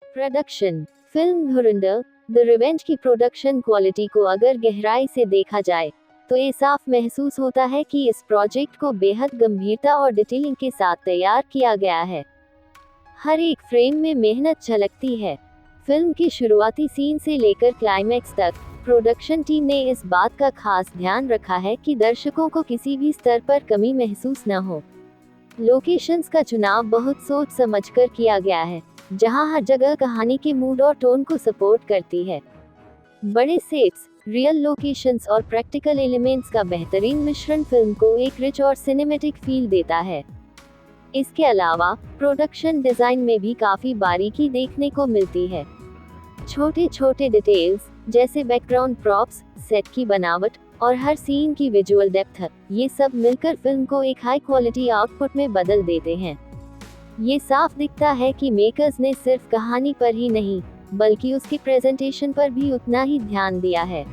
Production. Film Dhurandhar the revenge की production quality को अगर गहराई से देखा जाए तो ये साफ महसूस होता है कि इस प्रोजेक्ट को बेहद गंभीरता और डिटेलिंग के साथ तैयार किया गया है। हर एक फ्रेम में मेहनत झलकती है। फिल्म की शुरुआती सीन से लेकर क्लाइमैक्स तक प्रोडक्शन टीम ने इस बात का खास ध्यान रखा है कि दर्शकों को किसी भी स्तर पर कमी महसूस न हो। लोकेशंस का चुनाव बहुत सोच समझकर किया गया है, जहां हर जगह कहानी के मूड और टोन को सपोर्ट करती है। बड़े सेट्स, रियल लोकेशंस और प्रैक्टिकल एलिमेंट्स का बेहतरीन मिश्रण फिल्म को एक रिच और सिनेमैटिक फील देता है। इसके अलावा प्रोडक्शन डिजाइन में भी काफी बारीकी देखने को मिलती है। छोटे छोटे डिटेल्स जैसे बैकग्राउंड प्रॉप्स, सेट की बनावट और हर सीन की विजुअल डेप्थ, ये सब मिलकर फिल्म को एक हाई क्वालिटी आउटपुट में बदल देते हैं। ये साफ दिखता है कि मेकर्स ने सिर्फ कहानी पर ही नहीं, बल्कि उसके प्रेजेंटेशन पर भी उतना ही ध्यान दिया है।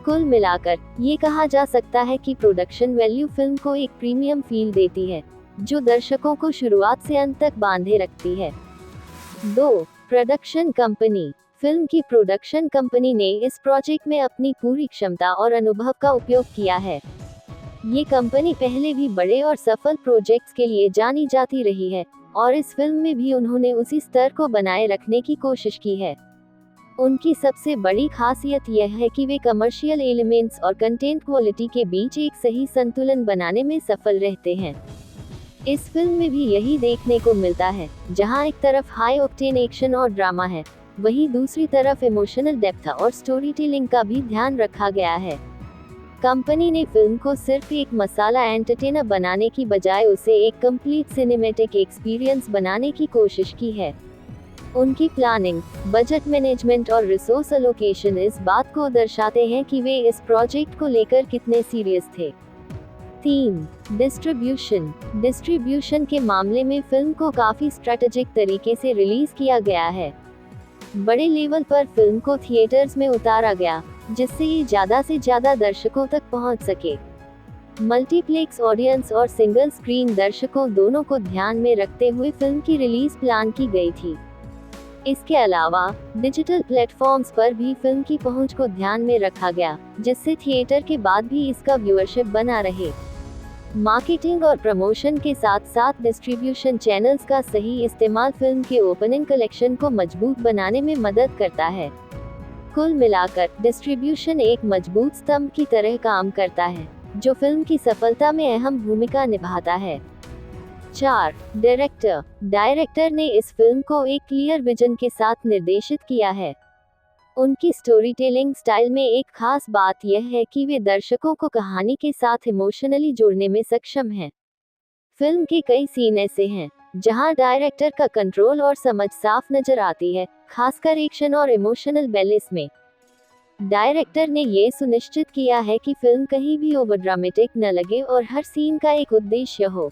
कुल मिलाकर ये कहा जा सकता है कि प्रोडक्शन वैल्यू फिल्म को एक प्रीमियम फील देती है, जो दर्शकों को शुरुआत से अंत तक बांधे रखती है। 2. Production company. फिल्म की प्रोडक्शन कंपनी ने इस प्रोजेक्ट में अपनी पूरी क्षमता और अनुभव का उपयोग किया है। ये कंपनी पहले भी बड़े और सफल प्रोजेक्ट्स के लिए जानी जाती रही है, और इस फिल्म में भी उन्होंने उसी स्तर को बनाए रखने की कोशिश की है। उनकी सबसे बड़ी खासियत यह है कि वे कमर्शियल एलिमेंट्स और कंटेंट क्वालिटी के बीच एक सही संतुलन बनाने में सफल रहते हैं। इस फिल्म में भी यही देखने को मिलता है, जहां एक तरफ हाई ऑक्टेन एक्शन और ड्रामा है, वहीं दूसरी तरफ इमोशनल डेप्थ और स्टोरी टेलिंग का भी ध्यान रखा गया है। कंपनी ने फिल्म को सिर्फ एक मसाला एंटरटेनर बनाने की बजाय उसे एक कंप्लीट सिनेमैटिक एक्सपीरियंस बनाने की कोशिश की है। उनकी प्लानिंग, बजट मैनेजमेंट और रिसोर्स एलोकेशन इस बात को दर्शाते हैं कि वे इस प्रोजेक्ट को लेकर कितने सीरियस थे। 3. डिस्ट्रीब्यूशन। डिस्ट्रीब्यूशन के मामले में फिल्म को काफी स्ट्रेटेजिक तरीके से रिलीज किया गया है। बड़े लेवल पर फिल्म को थिएटर्स में उतारा गया, जिससे ये ज्यादा से ज्यादा दर्शकों तक पहुंच सके। मल्टीप्लेक्स ऑडियंस और सिंगल स्क्रीन दर्शकों दोनों को ध्यान में रखते हुए फिल्म की रिलीज प्लान की गई थी। इसके अलावा डिजिटल प्लेटफॉर्म्स पर भी फिल्म की पहुंच को ध्यान में रखा गया, जिससे थिएटर के बाद भी इसका व्यूअरशिप बना रहे। मार्केटिंग और प्रमोशन के साथ साथ डिस्ट्रीब्यूशन चैनल्स का सही इस्तेमाल फिल्म के ओपनिंग कलेक्शन को मजबूत बनाने में मदद करता है। कुल मिलाकर डिस्ट्रीब्यूशन एक मजबूत स्तंभ की तरह काम करता है, जो फिल्म की सफलता में अहम भूमिका निभाता है। 4. डायरेक्टर। डायरेक्टर ने इस फिल्म को एक क्लियर विजन के साथ निर्देशित किया है। उनकी स्टोरी टेलिंग स्टाइल में एक खास बात यह है कि वे दर्शकों को कहानी के साथ इमोशनली जोड़ने में सक्षम हैं। फिल्म के कई सीन ऐसे हैं जहां डायरेक्टर का कंट्रोल और समझ साफ नजर आती है, खासकर एक्शन और इमोशनल बैलेंस में। डायरेक्टर ने ये सुनिश्चित किया है कि फिल्म कहीं भी ओवर ड्रामेटिक न लगे और हर सीन का एक उद्देश्य हो।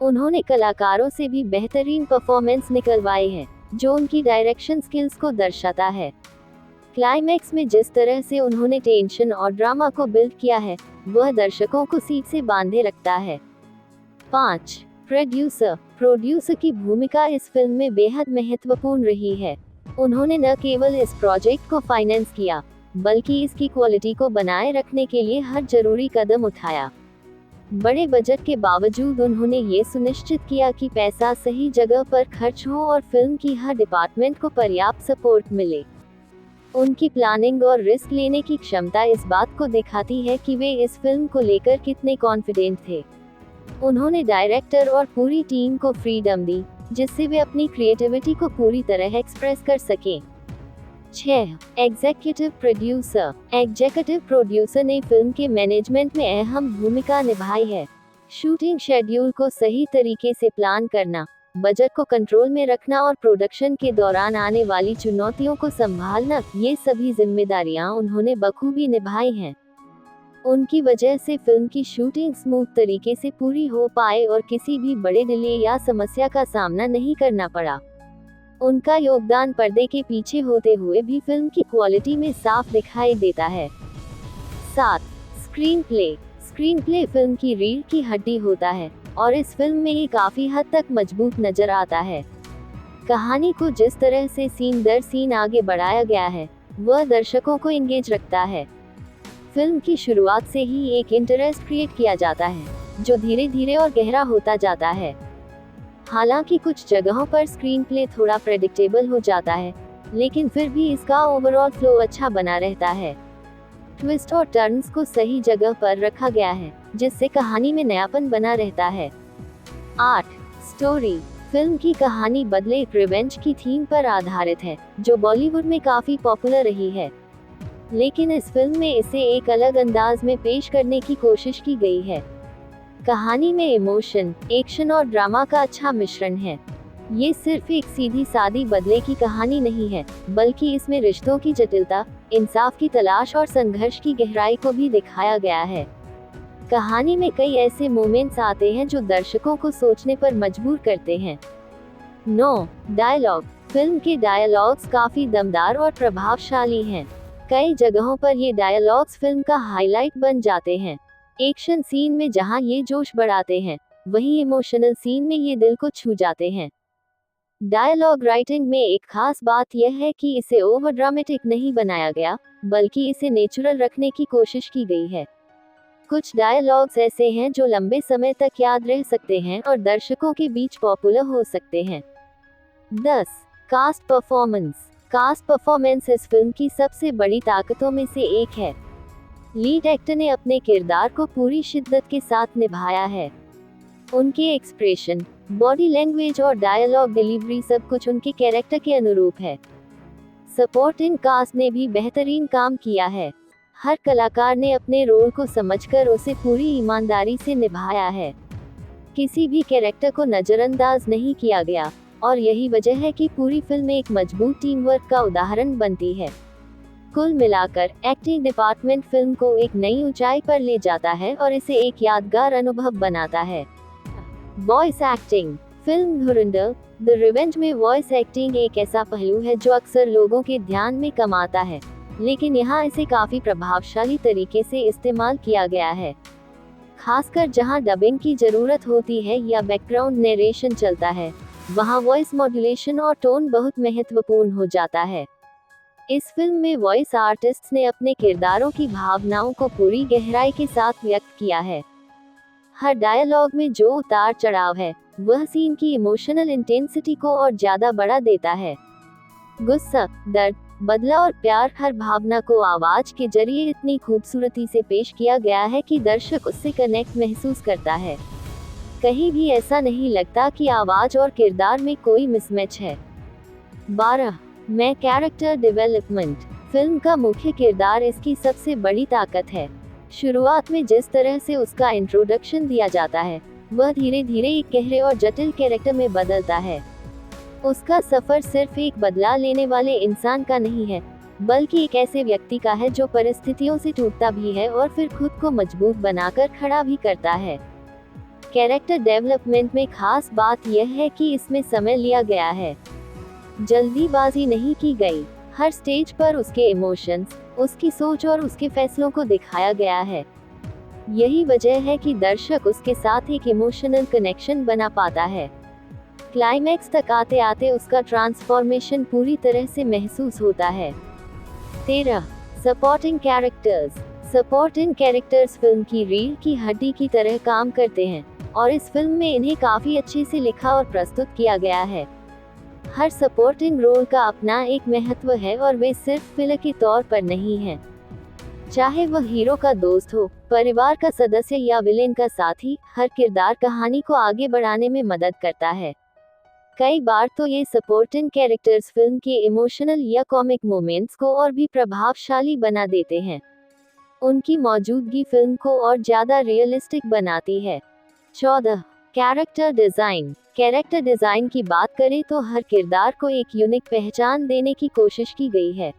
उन्होंने कलाकारों से भी बेहतरीन परफॉर्मेंस निकलवाए हैं, जो उनकी डायरेक्शन स्किल्स को दर्शाता है। क्लाइमैक्स में जिस तरह से उन्होंने टेंशन और ड्रामा को बिल्ड किया है, वह दर्शकों को सीट से बांधे रखता है। 5. प्रोड्यूसर। प्रोड्यूसर की भूमिका इस फिल्म में बेहद महत्वपूर्ण रही है। उन्होंने न केवल इस प्रोजेक्ट को फाइनेंस किया, बल्कि इसकी क्वालिटी को बनाए रखने के लिए हर जरूरी कदम उठाया। बड़े बजट के बावजूद उन्होंने ये सुनिश्चित किया कि पैसा सही जगह पर खर्च हो और फिल्म की हर डिपार्टमेंट को पर्याप्त सपोर्ट मिले। उनकी प्लानिंग और रिस्क लेने की क्षमता इस बात को दिखाती है कि वे इस फिल्म को लेकर कितने कॉन्फिडेंट थे। उन्होंने डायरेक्टर और पूरी टीम को फ्रीडम दी, जिससे वे अपनी क्रिएटिविटी को पूरी तरह एक्सप्रेस कर सकें। 6. Executive producer. एग्जीक्यूटिव प्रोड्यूसर ने फिल्म के मैनेजमेंट में अहम भूमिका निभाई है। शूटिंग शेड्यूल को सही तरीके से प्लान करना, बजट को कंट्रोल में रखना और प्रोडक्शन के दौरान आने वाली चुनौतियों को संभालना, ये सभी जिम्मेदारियां उन्होंने बखूबी निभाई हैं। उनकी वजह से फिल्म की शूटिंग स्मूथ तरीके से पूरी हो पाए और किसी भी बड़े डिले या समस्या का सामना नहीं करना पड़ा। उनका योगदान पर्दे के पीछे होते हुए भी फिल्म की क्वालिटी में साफ दिखाई देता है। 7. Screen play. Screen play film की रीढ़ की हड्डी होता है, और इस फिल्म में ये काफी हद तक मजबूत नजर आता है। कहानी को जिस तरह से सीन दर सीन आगे बढ़ाया गया है वह दर्शकों को एंगेज रखता है। फिल्म की शुरुआत से ही एक इंटरेस्ट क्रिएट किया जाता है जो धीरे धीरे और गहरा होता जाता है। हालांकि कुछ जगहों पर स्क्रीन प्ले थोड़ा प्रेडिक्टेबल हो जाता है, लेकिन फिर भी इसका ओवरऑल फ्लो अच्छा बना रहता है। ट्विस्ट और टर्न्स को सही जगह पर रखा गया है जिससे कहानी में नयापन बना रहता है। 8. स्टोरी। फिल्म की कहानी बदले रिवेंज की थीम पर आधारित है जो बॉलीवुड में काफी पॉपुलर रही है, लेकिन इस फिल्म में इसे एक अलग अंदाज में पेश करने की कोशिश की गई है। कहानी में इमोशन, एक्शन और ड्रामा का अच्छा मिश्रण है। ये सिर्फ एक सीधी सादी बदले की कहानी नहीं है, बल्कि इसमें रिश्तों की जटिलता, इंसाफ की तलाश और संघर्ष की गहराई को भी दिखाया गया है। कहानी में कई ऐसे मोमेंट्स आते हैं जो दर्शकों को सोचने पर मजबूर करते हैं। 9. डायलॉग। फिल्म के डायलॉग्स काफी दमदार और प्रभावशाली हैं। कई जगहों पर ये डायलॉग्स फिल्म का हाईलाइट बन जाते हैं। एक्शन सीन में जहां ये जोश बढ़ाते हैं, वहीं इमोशनल सीन में ये दिल को छू जाते हैं। डायलॉग राइटिंग में एक खास बात यह है कि इसे ओवर ड्रामेटिक नहीं बनाया गया, बल्कि इसे नेचुरल रखने की कोशिश की गई है। कुछ डायलॉग्स ऐसे हैं जो लंबे समय तक याद रह सकते हैं और दर्शकों के बीच पॉपुलर हो सकते हैं। 10. Cast performance. कास्ट परफॉर्मेंस इस फिल्म की सबसे बड़ी ताकतों में से एक है। लीड एक्टर ने अपने किरदार को पूरी शिद्दत के साथ निभाया है। उनके एक्सप्रेशन, बॉडी लैंग्वेज और डायलॉग डिलीवरी सब कुछ उनके कैरेक्टर के अनुरूप है। सपोर्टिंग कास्ट ने भी बेहतरीन काम किया है। हर कलाकार ने अपने रोल को समझकर उसे पूरी ईमानदारी से निभाया है। किसी भी कैरेक्टर को नजरअंदाज नहीं किया गया, और यही वजह है कि पूरी फिल्म एक मजबूत टीम वर्क का उदाहरण बनती है। कुल मिलाकर एक्टिंग डिपार्टमेंट फिल्म को एक नई ऊंचाई पर ले जाता है और इसे एक यादगार अनुभव बनाता है। Voice acting. Film Dhurandhar the revenge में वॉइस एक्टिंग एक ऐसा पहलू है जो अक्सर लोगों के ध्यान में कम आता है, लेकिन यहाँ इसे काफी प्रभावशाली तरीके से इस्तेमाल किया गया है। खासकर जहाँ डबिंग की जरूरत होती है या बैकग्राउंड नरेशन चलता है, वहाँ वॉइस मॉड्यूलेशन और टोन बहुत महत्वपूर्ण हो जाता है। इस फिल्म में वॉइस आर्टिस्ट्स ने अपने किरदारों की भावनाओं को पूरी गहराई के साथ व्यक्त किया है। हर डायलॉग में जो उतार चढ़ाव है, वह सीन की इमोशनल इंटेंसिटी को और ज्यादा बढ़ा देता है। गुस्सा, दर्द, बदला और प्यार, हर भावना को आवाज के जरिए इतनी खूबसूरती से पेश किया गया है कि दर्शक उससे कनेक्ट महसूस करता है। कहीं भी ऐसा नहीं लगता कि आवाज और किरदार में कोई मिसमैच है। 12. में कैरेक्टर डेवलपमेंट। फिल्म का मुख्य किरदार इसकी सबसे बड़ी ताकत है। शुरुआत में जिस तरह से उसका इंट्रोडक्शन दिया जाता है, वह धीरे धीरे एक गहरे और जटिल कैरेक्टर में बदलता है। उसका सफर सिर्फ एक बदला लेने वाले इंसान का नहीं है, बल्कि एक ऐसे व्यक्ति का है जो परिस्थितियों से टूटता भी है और फिर खुद को मजबूत बनाकर खड़ा भी करता है। कैरेक्टर डेवलपमेंट में खास बात यह है कि इसमें समय लिया गया है। जल्दीबाजी नहीं की गई। हर स्टेज पर उसके इमोशंस, उसकी सोच और उसके फैसलों को दिखाया गया है। यही वजह है कि दर्शक उसके साथ एक इमोशनल कनेक्शन बना पाता है। क्लाइमैक्स तक आते आते उसका ट्रांसफॉर्मेशन पूरी तरह से महसूस होता है। 13. Supporting characters. Supporting characters film की रीढ़ की हड्डी की तरह काम करते हैं, और इस फिल्म में इन्हें काफी अच्छे से लिखा और प्रस्तुत किया गया है। हर सपोर्टिंग रोल का अपना एक महत्व है और वे सिर्फ फिलर के तौर पर नहीं हैं। चाहे वह हीरो का दोस्त हो, परिवार का सदस्य या विलेन का साथी, हर किरदार कहानी को आगे बढ़ाने में मदद करता है। कई बार तो ये सपोर्टिंग कैरेक्टर्स फिल्म के इमोशनल या कॉमिक मोमेंट्स को और भी प्रभावशाली बना देते हैं। उनकी मौजूदगी फिल्म को और ज्यादा रियलिस्टिक बनाती है। 14. Character design. कैरेक्टर डिजाइन की बात करें तो हर किरदार को एक यूनिक पहचान देने की कोशिश की गई है।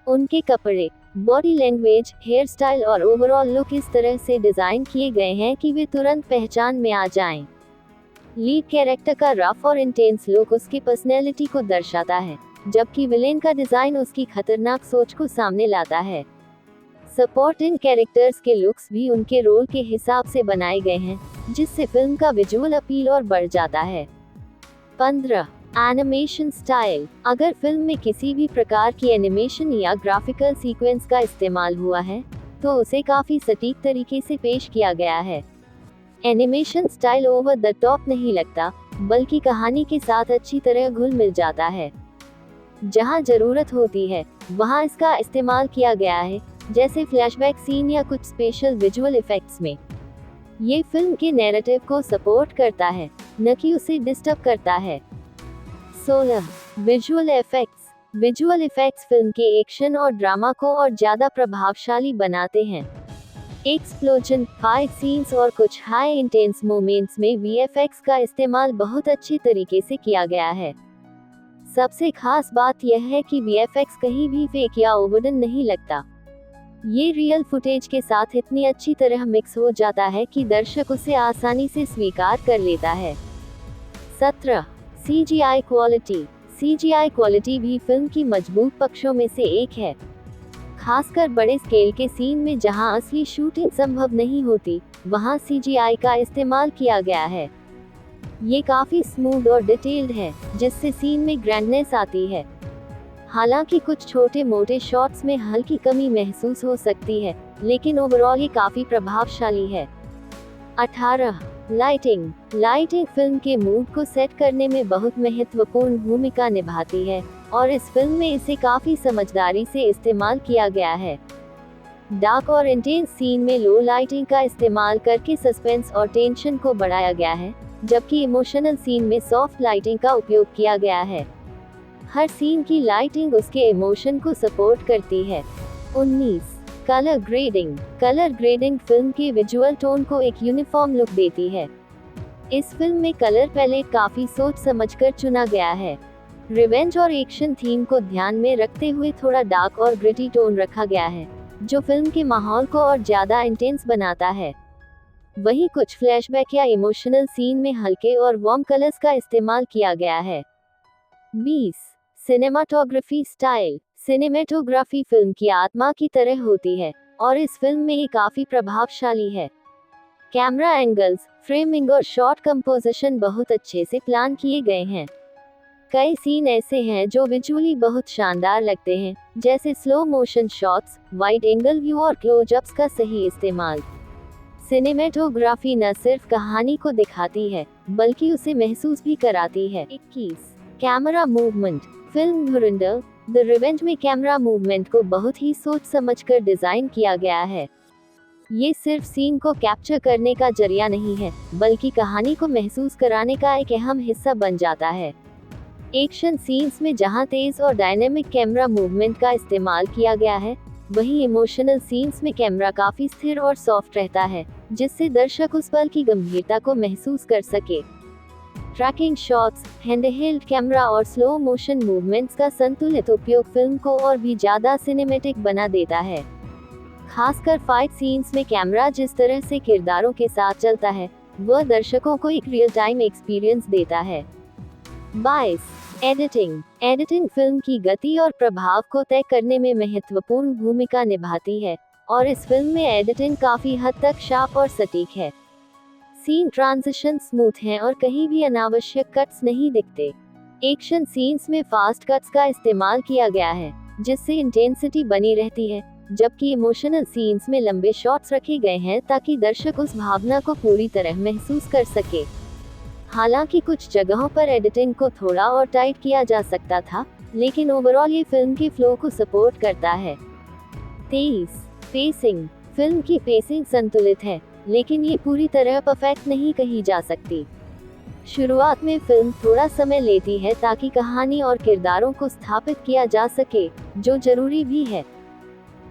उनके कपड़े, बॉडी लैंग्वेज, हेयर स्टाइल और ओवरऑल लुक इस तरह से डिजाइन किए गए हैं कि वे तुरंत पहचान में आ जाएं। लीड कैरेक्टर का रफ और इंटेंस लुक उसकी पर्सनैलिटी को दर्शाता है, जबकि विलेन का डिजाइन उसकी खतरनाक सोच को सामने लाता है। सपोर्टिंग कैरेक्टर्स के लुक्स भी उनके रोल के हिसाब से बनाए गए हैं, जिससे फिल्म का विजुअल अपील और बढ़ जाता है। 15. Animation style. अगर फिल्म में किसी भी प्रकार की एनिमेशन या ग्राफिकल सीक्वेंस का इस्तेमाल हुआ है, तो उसे काफी सटीक तरीके से पेश किया गया है। Animation style over the top नहीं लगता, बल्कि कहानी के साथ अच्छी तरह घुल मिल जाता है। जहां जरूरत होती है, वहां इसका इस्तेमाल किया गया है, जैसे फ्लैशबैक सीन या कुछ स्पेशल विजुअल इफेक्ट्स में। ये फिल्म के नैरेटिव को सपोर्ट करता है, न कि उसे डिस्टर्ब करता है। 16. Visual effects. Visual effects film के एक्शन और ड्रामा को और ज्यादा प्रभावशाली बनाते हैं। एक्सप्लोजन, फाइट सीन्स और कुछ हाई इंटेंस मोमेंट्स में वीएफएक्स का इस्तेमाल बहुत अच्छे तरीके से किया गया है। सबसे खास बात यह है कि वीएफएक्स कहीं भी फेक या ओवरडन नहीं लगता। ये रियल फुटेज के साथ इतनी अच्छी तरह मिक्स हो जाता है कि दर्शक उसे आसानी से स्वीकार कर लेता है। 17. CGI quality. सीजीआई क्वालिटी भी फिल्म की मजबूत पक्षों में से एक है। खासकर बड़े स्केल के सीन में जहां असली शूटिंग संभव नहीं होती, वहां सीजीआई का इस्तेमाल किया गया है। ये काफी स्मूथ और डिटेल्ड है, जिससे सीन में ग्रैंडनेस आती है। हालांकि कुछ छोटे मोटे शॉट्स में हल्की कमी महसूस हो सकती है, लेकिन ओवरऑल ये काफी प्रभावशाली है। 18. लाइटिंग। लाइटिंग फिल्म के मूड को सेट करने में बहुत महत्वपूर्ण भूमिका निभाती है, और इस फिल्म में इसे काफी समझदारी से इस्तेमाल किया गया है। डार्क और इंटेंस सीन में लो लाइटिंग का इस्तेमाल करके सस्पेंस और टेंशन को बढ़ाया गया है, जबकि इमोशनल सीन में सॉफ्ट लाइटिंग का उपयोग किया गया है। हर सीन की लाइटिंग उसके इमोशन को सपोर्ट करती है। 19. Colour grading. Colour grading film के विजुअल टोन को एक यूनिफॉर्म लुक देती है। इस फिल्म में कलर पैलेट काफी सोच समझकर चुना गया है। रिवेंज और एक्शन थीम को ध्यान में रखते हुए थोड़ा डार्क और ग्रिटी टोन रखा गया है, जो फिल्म के माहौल को और ज्यादा इंटेंस बनाता है। वहीं कुछ फ्लैशबैक या इमोशनल सीन में हल्के और वार्म कलर्स का इस्तेमाल किया गया है। 20. Cinematography style. सिनेमेटोग्राफी फिल्म की आत्मा की तरह होती है, और इस फिल्म में ये काफी प्रभावशाली है। कैमरा एंगल्स, फ्रेमिंग और शॉट कंपोजिशन बहुत अच्छे से प्लान किए गए हैं। कई सीन ऐसे हैं जो विजुअली बहुत शानदार लगते हैं, जैसे slow motion shots, wide angle view और क्लोजअप्स का सही इस्तेमाल। सिनेमेटोग्राफी न सिर्फ कहानी को दिखाती है, बल्कि उसे महसूस भी कराती है। 21. Camera movement. Film Dhurandhar the revenge में कैमरा मूवमेंट को बहुत ही सोच समझकर डिजाइन किया गया है। ये सिर्फ सीन को कैप्चर करने का जरिया नहीं है, बल्कि कहानी को महसूस कराने का एक अहम हिस्सा बन जाता है। एक्शन सीन्स में जहां तेज और डायनेमिक कैमरा मूवमेंट का इस्तेमाल किया गया है, वहीं इमोशनल सीन्स में कैमरा काफी स्थिर और सॉफ्ट रहता है, जिससे दर्शक उस पल की गंभीरता को महसूस कर सके। ट्रैकिंग शॉट्स, हैंडहेल्ड कैमरा और स्लो मोशन मूवमेंट्स का संतुलित उपयोग फिल्म को और भी ज्यादा सिनेमैटिक बना देता है। खासकर फाइट सीन्स में कैमरा जिस तरह से किरदारों के साथ चलता है, वह दर्शकों को एक रियल टाइम एक्सपीरियंस देता है। 22. एडिटिंग। एडिटिंग फिल्म की गति और प्रभाव को तय करने में महत्वपूर्ण भूमिका निभाती है, और इस फिल्म में एडिटिंग काफी हद तक शार्प और सटीक है। सीन ट्रांजिशन स्मूथ हैं और कहीं भी अनावश्यक कट्स नहीं दिखते। एक्शन सीन्स में फास्ट कट्स का इस्तेमाल किया गया है, जिससे इंटेंसिटी बनी रहती है, जबकि इमोशनल सीन्स में लंबे शॉट्स रखे गए हैं ताकि दर्शक उस भावना को पूरी तरह महसूस कर सके। हालांकि कुछ जगहों पर एडिटिंग को थोड़ा और टाइट किया जा सकता था, लेकिन ओवरऑल ये फिल्म के फ्लो को सपोर्ट करता है। 23. पेसिंग। फिल्म की पेसिंग संतुलित है, लेकिन ये पूरी तरह परफेक्ट नहीं कही जा सकती। शुरुआत में फिल्म थोड़ा समय लेती है ताकि कहानी और किरदारों को स्थापित किया जा सके, जो जरूरी भी है।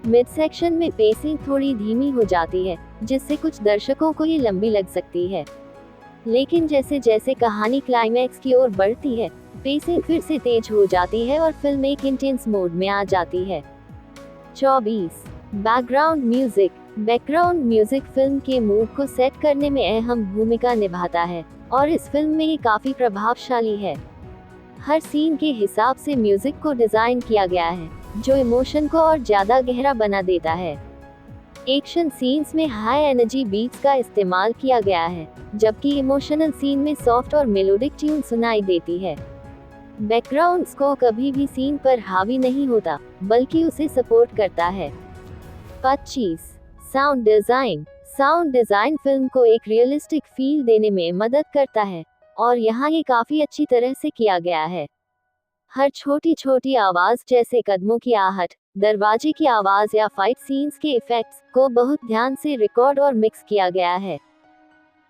मिड सेक्शन में पेसिंग थोड़ी धीमी हो जाती है, जिससे कुछ दर्शकों को ये लंबी लग सकती है। लेकिन जैसे जैसे कहानी क्लाइमैक्स की ओर बढ़ती है, पेसिंग फिर से तेज हो जाती है और फिल्म एक इंटेंस मोड में आ जाती है। 24. Background music. Background music film के मूड को सेट करने में अहम भूमिका निभाता है, और इस फिल्म में ये काफी प्रभावशाली है। हर सीन के हिसाब से म्यूजिक को डिजाइन किया गया है, जो इमोशन को और ज्यादा गहरा बना देता है। एक्शन सीन्स में हाई एनर्जी बीट्स का इस्तेमाल किया गया है, जबकि इमोशनल सीन में सॉफ्ट और मेलोडिक ट्यून सुनाई देती है। बैकग्राउंड स्कोर कभी भी सीन पर हावी नहीं होता, बल्कि उसे सपोर्ट करता है। 25. Sound design. Sound design film को एक रियलिस्टिक फील देने में मदद करता है, और यहाँ ये काफी अच्छी तरह से किया गया है। हर छोटी छोटी आवाज जैसे कदमों की आहट, दरवाजे की आवाज या फाइट सीन्स के इफेक्ट्स को बहुत ध्यान से रिकॉर्ड और मिक्स किया गया है।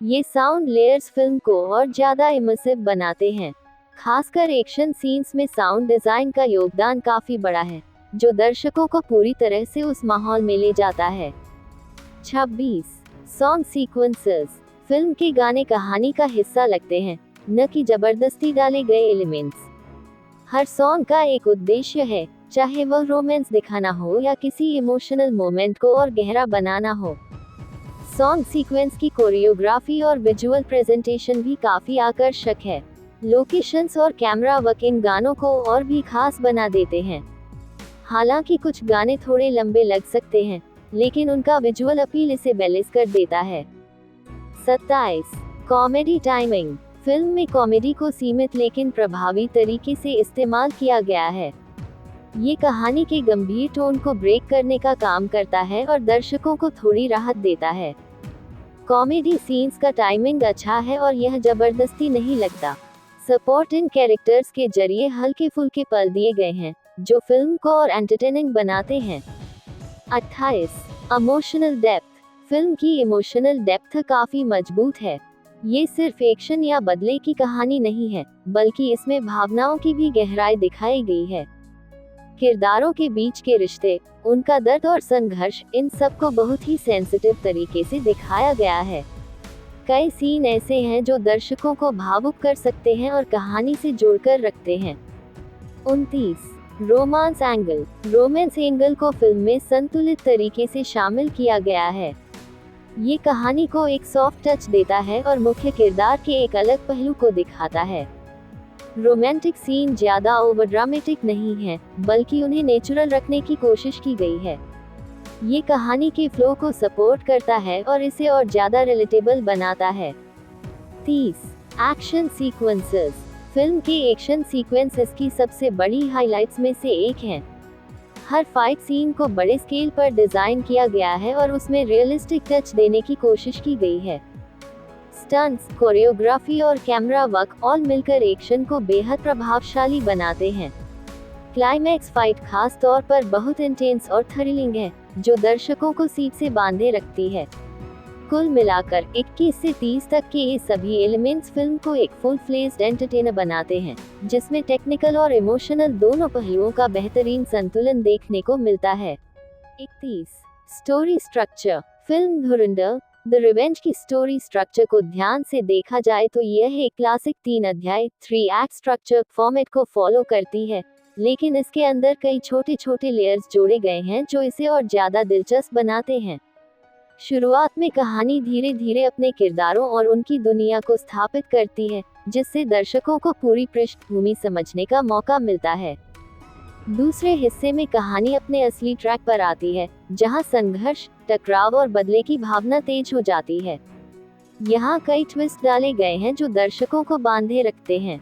ये साउंड लेयर्स फिल्म को और ज्यादा इमर्सिव बनाते हैं। खासकर एक्शन सीन्स में साउंड डिजाइन का योगदान काफी बड़ा है, जो दर्शकों को पूरी तरह से उस माहौल में ले जाता है। 26. Song sequences. फिल्म के गाने कहानी का हिस्सा लगते हैं, न कि जबरदस्ती डाले गए एलिमेंट्स। हर सॉन्ग का एक उद्देश्य है, चाहे वह रोमांस दिखाना हो या किसी इमोशनल मोमेंट को और गहरा बनाना हो। सॉन्ग सीक्वेंस की कोरियोग्राफी और विजुअल प्रेजेंटेशन भी काफी आकर्षक है। लोकेशंस और कैमरा वर्क इन गानों को और भी खास बना देते हैं। हालांकि कुछ गाने थोड़े लंबे लग सकते हैं, लेकिन उनका विजुअल अपील इसे बैलेंस कर देता है। 27. Comedy timing. फिल्म में कॉमेडी को सीमित लेकिन प्रभावी तरीके से इस्तेमाल किया गया है। ये कहानी के गंभीर टोन को ब्रेक करने का काम करता है और दर्शकों को थोड़ी राहत देता है। कॉमेडी सीन्स का टाइमिंग अच्छा है और यह जबरदस्ती नहीं लगता। सपोर्ट इन कैरेक्टर्स के जरिए हल्के फुल्के पल दिए गए हैं, जो फिल्म को और एंटरटेनिंग बनाते हैं। 28. Emotional depth. फिल्म की इमोशनल डेप्थ काफी मजबूत है। ये सिर्फ एक्शन या बदले की कहानी नहीं है, बल्कि इसमें भावनाओं की भी गहराई दिखाई गई है। किरदारों के बीच के रिश्ते, उनका दर्द और संघर्ष, इन सब को बहुत ही सेंसिटिव तरीके से दिखाया गया है। कई सीन ऐसे हैं जो दर्शकों को भावुक कर सकते हैं और कहानी से जोड़कर रखते हैं। 29. Romance angle. रोमांस एंगल को फिल्म में संतुलित तरीके से शामिल किया गया है। ये कहानी को एक सॉफ्ट टच देता है और मुख्य किरदार के एक अलग पहलू को दिखाता है। रोमांटिक सीन ज्यादा ओवर ड्रामेटिक नहीं है, बल्कि उन्हें नेचुरल रखने की कोशिश की गई है। ये कहानी के फ्लो को सपोर्ट करता है और इसे और ज्यादा रिलेटेबल बनाता है। 30. Action sequences. फिल्म के एक्शन सीक्वेंसेस की सबसे बड़ी हाइलाइट्स में से एक हैं। हर फाइट सीन को बड़े स्केल पर डिजाइन किया गया है और उसमें रियलिस्टिक टच देने की कोशिश की गई है। स्टंट्स, कोरियोग्राफी और कैमरा वर्क ऑल मिलकर एक्शन को बेहद प्रभावशाली बनाते हैं। क्लाइमैक्स फाइट खास तौर पर बहुत इंटेंस और थ्रिलिंग है, जो दर्शकों को सीट से बांधे रखती है। कुल मिलाकर 21 से 30 तक के ये सभी एलिमेंट्स फिल्म को एक फुल फ्लेज्ड एंटरटेनर बनाते हैं, जिसमें टेक्निकल और इमोशनल दोनों पहलुओं का बेहतरीन संतुलन देखने को मिलता है। 31. Story structure. Film Dhurandhar the revenge की स्टोरी स्ट्रक्चर को ध्यान से देखा जाए तो यह एक क्लासिक 3 अध्याय 3 एक्ट स्ट्रक्चर फॉर्मेट को फॉलो करती है, लेकिन इसके अंदर कई छोटे छोटे लेयर्स जोड़े गए हैं जो इसे और ज्यादा दिलचस्प बनाते हैं। शुरुआत में कहानी धीरे धीरे अपने किरदारों और उनकी दुनिया को स्थापित करती है, जिससे दर्शकों को पूरी पृष्ठभूमि समझने का मौका मिलता है। दूसरे हिस्से में कहानी अपने असली ट्रैक पर आती है, जहां संघर्ष, टकराव और बदले की भावना तेज हो जाती है। यहाँ कई ट्विस्ट डाले गए हैं जो दर्शकों को बांधे रखते हैं।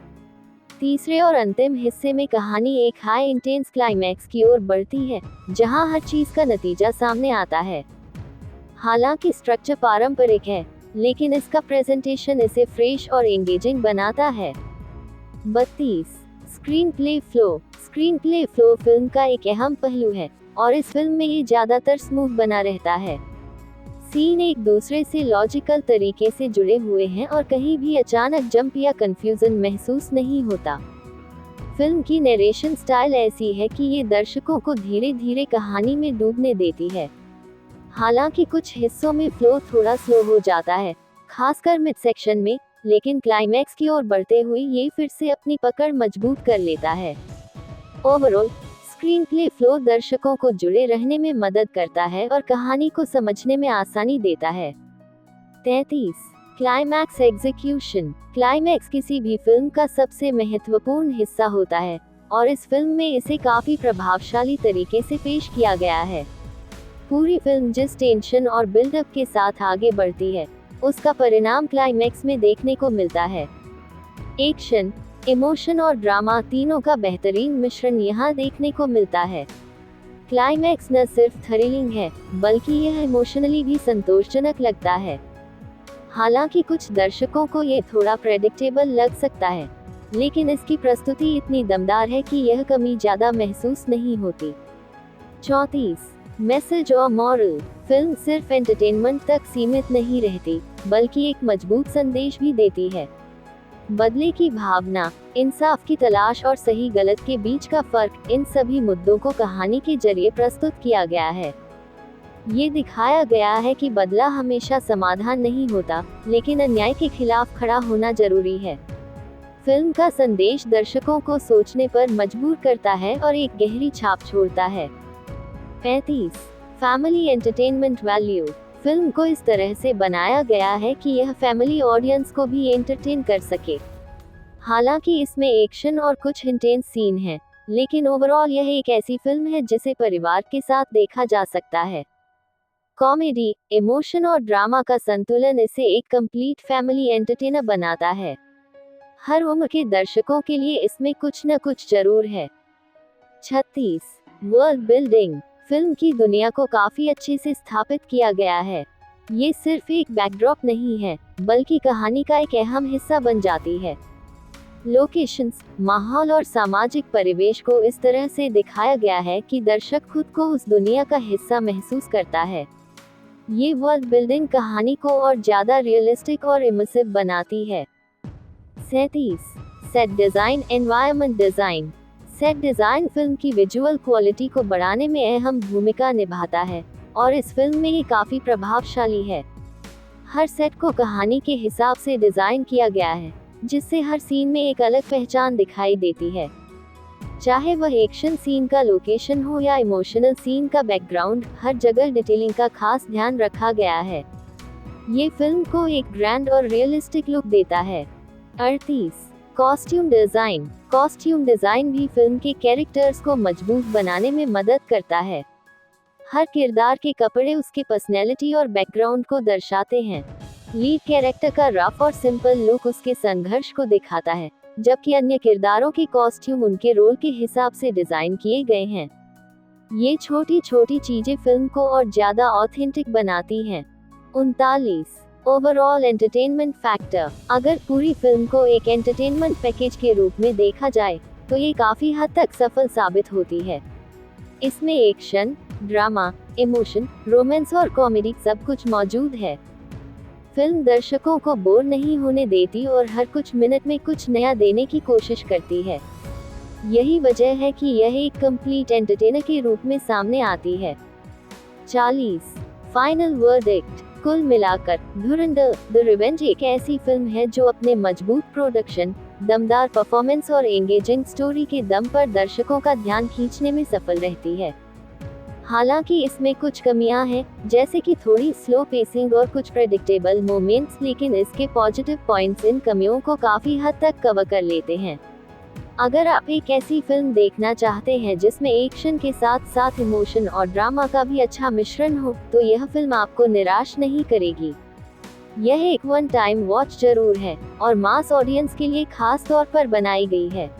तीसरे और अंतिम हिस्से में कहानी एक हाई इंटेंस क्लाइमैक्स की ओर बढ़ती है, जहां हर चीज का नतीजा सामने आता है। हालांकि स्ट्रक्चर पारंपरिक है, लेकिन इसका प्रेजेंटेशन इसे फ्रेश और एंगेजिंग बनाता है। 32. Screen play flow. Screen play flow film का एक अहम पहलू है, और इस फिल्म में ये ज्यादातर स्मूथ बना रहता है। सीन एक दूसरे से लॉजिकल तरीके से जुड़े हुए हैं और कहीं भी अचानक जंप या कंफ्यूजन महसूस नहीं होता। फिल्म की नरेशन स्टाइल ऐसी है कि ये दर्शकों को धीरे धीरे कहानी में डूबने देती है। हालांकि कुछ हिस्सों में फ्लो थोड़ा स्लो हो जाता है, खासकर मिड सेक्शन में, लेकिन क्लाइमैक्स की ओर बढ़ते हुए ये फिर से अपनी पकड़ मजबूत कर लेता है। ओवरऑल स्क्रीन प्ले फ्लो दर्शकों को जुड़े रहने में मदद करता है और कहानी को समझने में आसानी देता है। 33. Climax execution. क्लाइमैक्स किसी भी फिल्म का सबसे महत्वपूर्ण हिस्सा होता है, और इस फिल्म में इसे काफी प्रभावशाली तरीके से पेश किया गया है। पूरी फिल्म जिस टेंशन और बिल्डअप के साथ आगे बढ़ती है, उसका परिणाम क्लाइमैक्स में देखने को मिलता है। एक्शन, इमोशन और ड्रामा तीनों का बेहतरीन मिश्रण यहाँ देखने को मिलता है। क्लाइमैक्स न सिर्फ थ्रिलिंग है, बल्कि यह इमोशनली भी संतोषजनक लगता है। हालांकि कुछ दर्शकों को ये थोड़ा प्रेडिक्टेबल लग सकता है, लेकिन इसकी प्रस्तुति इतनी दमदार है कि यह कमी ज्यादा महसूस नहीं होती। 34 मैसेज और मॉरल। फिल्म सिर्फ एंटरटेनमेंट तक सीमित नहीं रहती, बल्कि एक मजबूत संदेश भी देती है। बदले की भावना, इंसाफ की तलाश और सही गलत के बीच का फर्क, इन सभी मुद्दों को कहानी के जरिए प्रस्तुत किया गया है। ये दिखाया गया है कि बदला हमेशा समाधान नहीं होता, लेकिन अन्याय के खिलाफ खड़ा होना जरूरी है। फिल्म का संदेश दर्शकों को सोचने पर मजबूर करता है और एक गहरी छाप छोड़ता है। 35 फैमिली एंटरटेनमेंट वैल्यू। फिल्म को इस तरह से बनाया गया है कि यह फैमिली ऑडियंस को भी एंटरटेन कर सके। हालांकि इसमें एक्शन और कुछ इंटेंस सीन हैं, लेकिन ओवरऑल यह एक ऐसी फिल्म है जिसे परिवार के साथ देखा जा सकता है। कॉमेडी, इमोशन और ड्रामा का संतुलन इसे एक कंप्लीट फैमिली एंटरटेनर बनाता है। हर उम्र के दर्शकों के लिए इसमें कुछ न कुछ जरूर है। 36 वर्ल्ड बिल्डिंग। फिल्म की दुनिया को काफी अच्छे से स्थापित किया गया है। ये सिर्फ एक बैकड्रॉप नहीं है, बल्कि कहानी का एक अहम हिस्सा बन जाती है। लोकेशंस, माहौल और सामाजिक परिवेश को इस तरह से दिखाया गया है कि दर्शक खुद को उस दुनिया का हिस्सा महसूस करता है। ये वर्ल्ड बिल्डिंग कहानी को और ज्यादा रियलिस्टिक और इमर्सिव बनाती है। 37 set design, environment design. Set design film की विजुअल क्वालिटी को बढ़ाने में अहम भूमिका निभाता है, और इस फिल्म में ये काफी प्रभावशाली है। हर सेट को कहानी के हिसाब से डिजाइन किया गया है, जिससे हर सीन में एक अलग पहचान दिखाई देती है। चाहे वह एक्शन सीन का लोकेशन हो या इमोशनल सीन का बैकग्राउंड, हर जगह डिटेलिंग का खास ध्यान रखा गया है। ये फिल्म को एक ग्रैंड और रियलिस्टिक लुक देता है। 38 कॉस्ट्यूम डिजाइन। कॉस्ट्यूम डिजाइन भी फिल्म के कैरेक्टर्स को मजबूत बनाने में मदद करता है। हर किरदार के कपड़े उसके पर्सनैलिटी और बैकग्राउंड को दर्शाते हैं। लीड कैरेक्टर का रफ और सिंपल लुक उसके संघर्ष को दिखाता है, जबकि अन्य किरदारों के कॉस्ट्यूम उनके रोल के हिसाब से डिजाइन किए गए हैं। ये छोटी छोटी चीजें फिल्म को और ज्यादा ऑथेंटिक बनाती हैं। 39 ओवरऑल एंटरटेनमेंट फैक्टर। अगर पूरी फिल्म को एक एंटरटेनमेंट पैकेज के रूप में देखा जाए, तो ये काफी हद तक सफल साबित होती है। इसमें एक्शन, ड्रामा, इमोशन, रोमांस और कॉमेडी सब कुछ मौजूद है। फिल्म दर्शकों को बोर नहीं होने देती और हर कुछ मिनट में कुछ नया देने की कोशिश करती है। यही वजह है कि यह एक कंप्लीट एंटरटेनर के रूप में सामने आती है। 40 फाइनल वर्डिक्ट। कुल मिलाकर धुरंधर द रिवेंज एक ऐसी फिल्म है जो अपने मजबूत प्रोडक्शन, दमदार परफॉर्मेंस और एंगेजिंग स्टोरी के दम पर दर्शकों का ध्यान खींचने में सफल रहती है। हालांकि इसमें कुछ कमियां हैं, जैसे कि थोड़ी स्लो पेसिंग और कुछ प्रेडिक्टेबल मोमेंट्स, लेकिन इसके पॉजिटिव पॉइंट्स इन कमियों को काफी हद तक कवर कर लेते हैं। अगर आप एक ऐसी फिल्म देखना चाहते हैं जिसमें एक्शन के साथ साथ इमोशन और ड्रामा का भी अच्छा मिश्रण हो, तो यह फिल्म आपको निराश नहीं करेगी। यह एक वन टाइम वॉच जरूर है, और मास ऑडियंस के लिए खास तौर पर बनाई गई है।